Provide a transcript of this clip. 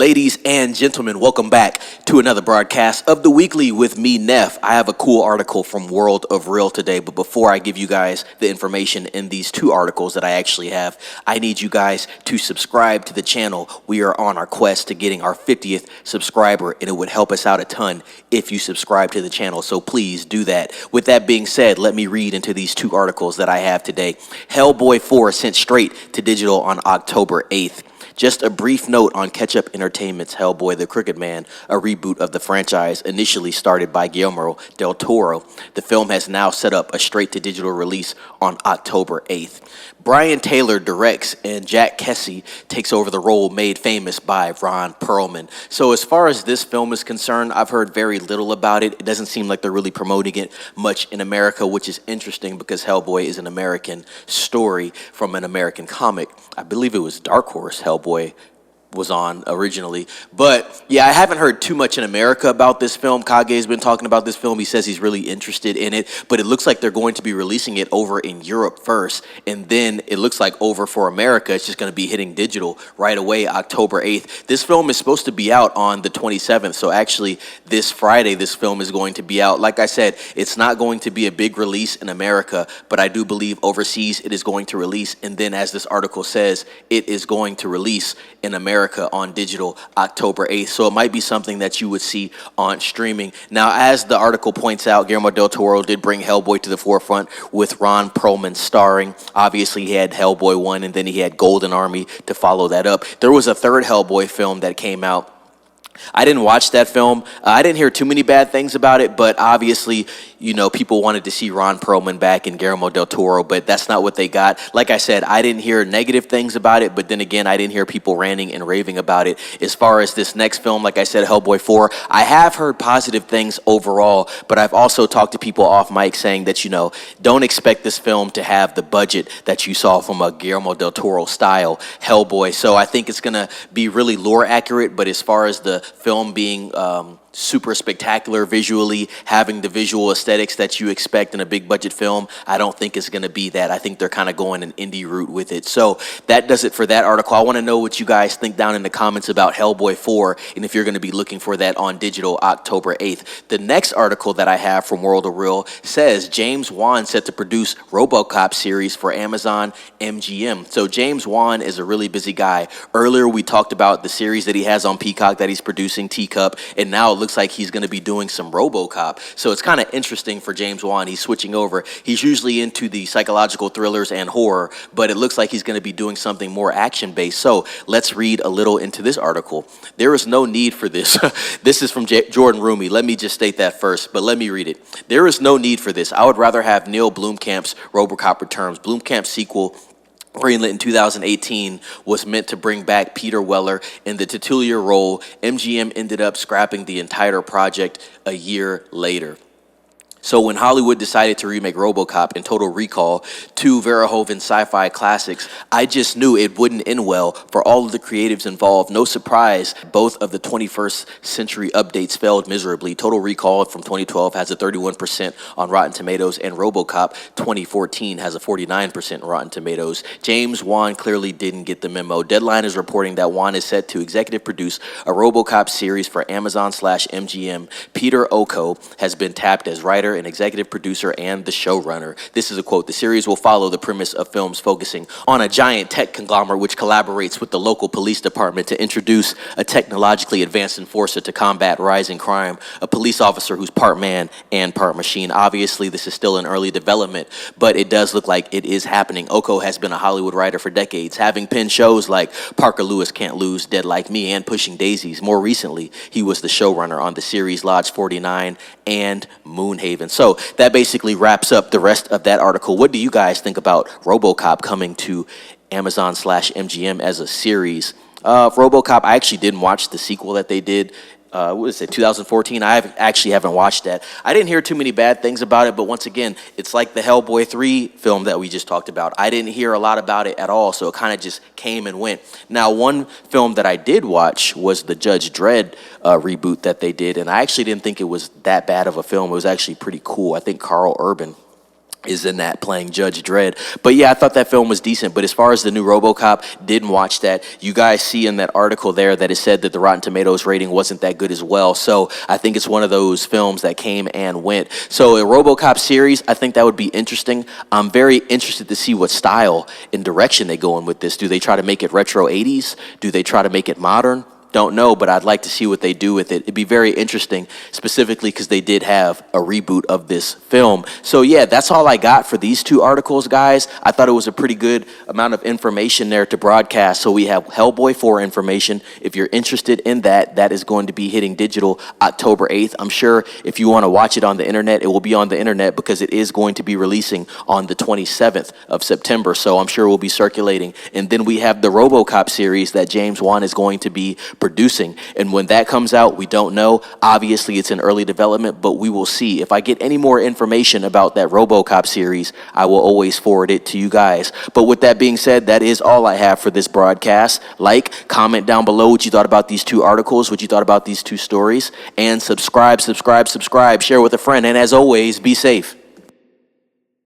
Ladies and gentlemen, welcome back to another broadcast of The Weekly with me, Neff. I have a cool article from World of Real today, but before I give you guys the information in these two articles that I actually have, I need you guys to subscribe to the channel. We are on our quest to getting our 50th subscriber, and it would help us out a ton if you subscribe to the channel, so please do that. With that being said, let me read into these two articles that I have today. Hellboy 4 sent straight to digital on October 8th. Just a brief note on Ketchup Entertainment's Hellboy the Crooked Man, a reboot of the franchise initially started by Guillermo del Toro. The film has now set up a straight-to-digital release on October 8th. Brian Taylor directs and Jack Kesey takes over the role made famous by Ron Perlman. So as far as this film is concerned, I've heard very little about it. It doesn't seem like they're really promoting it much in America, which is interesting because Hellboy is an American story from an American comic. I believe it was Dark Horse Hellboy was on originally. But yeah, I haven't heard too much in America about this film. Kage's been talking about this film. He says he's really interested in it, but it looks like they're going to be releasing it over in Europe first, and then it looks like over for America, it's just going to be hitting digital right away, October 8th. This film is supposed to be out on the 27th, so actually this Friday, this film is going to be out. Like I said, it's not going to be a big release in America, but I do believe overseas it is going to release, and then as this article says, it is going to release in America on digital October 8th. So it might be something that you would see on streaming. Now, as the article points out, Guillermo del Toro did bring Hellboy to the forefront with Ron Perlman starring. Obviously, he had Hellboy 1 and then he had Golden Army to follow that up. There was a third Hellboy film that came out. I didn't watch that film. I didn't hear too many bad things about it, but obviously, you know, people wanted to see Ron Perlman back and Guillermo del Toro, but that's not what they got. Like I said, I didn't hear negative things about it, but then again, I didn't hear people ranting and raving about it. As far as this next film, like I said, Hellboy 4, I have heard positive things overall, but I've also talked to people off mic saying that, you know, don't expect this film to have the budget that you saw from a Guillermo del Toro style Hellboy. So I think it's going to be really lore accurate, but as far as the film being super spectacular visually, having the visual aesthetics that you expect in a big budget film, I don't think it's going to be that. I think they're kind of going an indie route with it. So that does it for that article. I want to know what you guys think down in the comments about Hellboy 4 and if you're going to be looking for that on digital October 8th. The next article that I have from World of Real says James Wan set to produce Robocop series for Amazon MGM. So James Wan is a really busy guy. Earlier we talked about the series that he has on Peacock that he's producing, Teacup, and now it looks like he's going to be doing some Robocop. So it's kind of interesting for James Wan. He's switching over. He's usually into the psychological thrillers and horror, but it looks like he's going to be doing something more action-based. So let's read a little into this article. There is no need for this. This is from Jordan Rumi. Let me just state that first, but let me read it. There is no need for this. I would rather have Neil Blomkamp's Robocop returns. Blomkamp's sequel, greenlit in 2018, was meant to bring back Peter Weller in the titular role. MGM ended up scrapping the entire project a year later. So when Hollywood decided to remake Robocop and Total Recall, two Verhoeven sci-fi classics, I just knew it wouldn't end well for all of the creatives involved. No surprise, both of the 21st century updates failed miserably. Total Recall from 2012 has a 31% on Rotten Tomatoes, and Robocop 2014 has a 49% Rotten Tomatoes. James Wan clearly didn't get the memo. Deadline is reporting that Wan is set to executive produce a Robocop series for Amazon/MGM. Peter Oko has been tapped as writer and executive producer and the showrunner. This is a quote. The series will follow the premise of films focusing on a giant tech conglomerate which collaborates with the local police department to introduce a technologically advanced enforcer to combat rising crime, a police officer who's part man and part machine. Obviously, this is still in early development, but it does look like it is happening. Oko has been a Hollywood writer for decades, having penned shows like Parker Lewis Can't Lose, Dead Like Me, and Pushing Daisies. More recently, he was the showrunner on the series Lodge 49 and Moonhaven. So that basically wraps up the rest of that article. What do you guys think about Robocop coming to Amazon/MGM as a series? Robocop, I actually didn't watch the sequel that they did. What was it, 2014? I actually haven't watched that. I didn't hear too many bad things about it, but once again, it's like the Hellboy 3 film that we just talked about. I didn't hear a lot about it at all, so it kind of just came and went. Now, one film that I did watch was the Judge Dredd reboot that they did, and I actually didn't think it was that bad of a film. It was actually pretty cool. I think Carl Urban is in that playing Judge Dredd. But yeah, I thought that film was decent. But as far as the new Robocop, didn't watch that. You guys see in that article there that it said that the Rotten Tomatoes rating wasn't that good as well. So I think it's one of those films that came and went. So a Robocop series, I think that would be interesting. I'm very interested to see what style and direction they go in with this. Do they try to make it retro 80s? Do they try to make it modern? Don't know, but I'd like to see what they do with it. It'd be very interesting, specifically because they did have a reboot of this film. So yeah, that's all I got for these two articles, guys. I thought it was a pretty good amount of information there to broadcast. So we have Hellboy 4 information. If you're interested in that, that is going to be hitting digital October 8th. I'm sure if you want to watch it on the internet, it will be on the internet because it is going to be releasing on the 27th of September. So I'm sure it will be circulating. And then we have the Robocop series that James Wan is going to be producing, and when that comes out, we don't know. Obviously it's in early development, but we will see. If I get any more information about that Robocop series, I will always forward it to you guys. But with that being said, that is all I have for this broadcast. Like, comment down below what you thought about these two articles, what you thought about these two stories, and subscribe, share with a friend, and as always, be safe.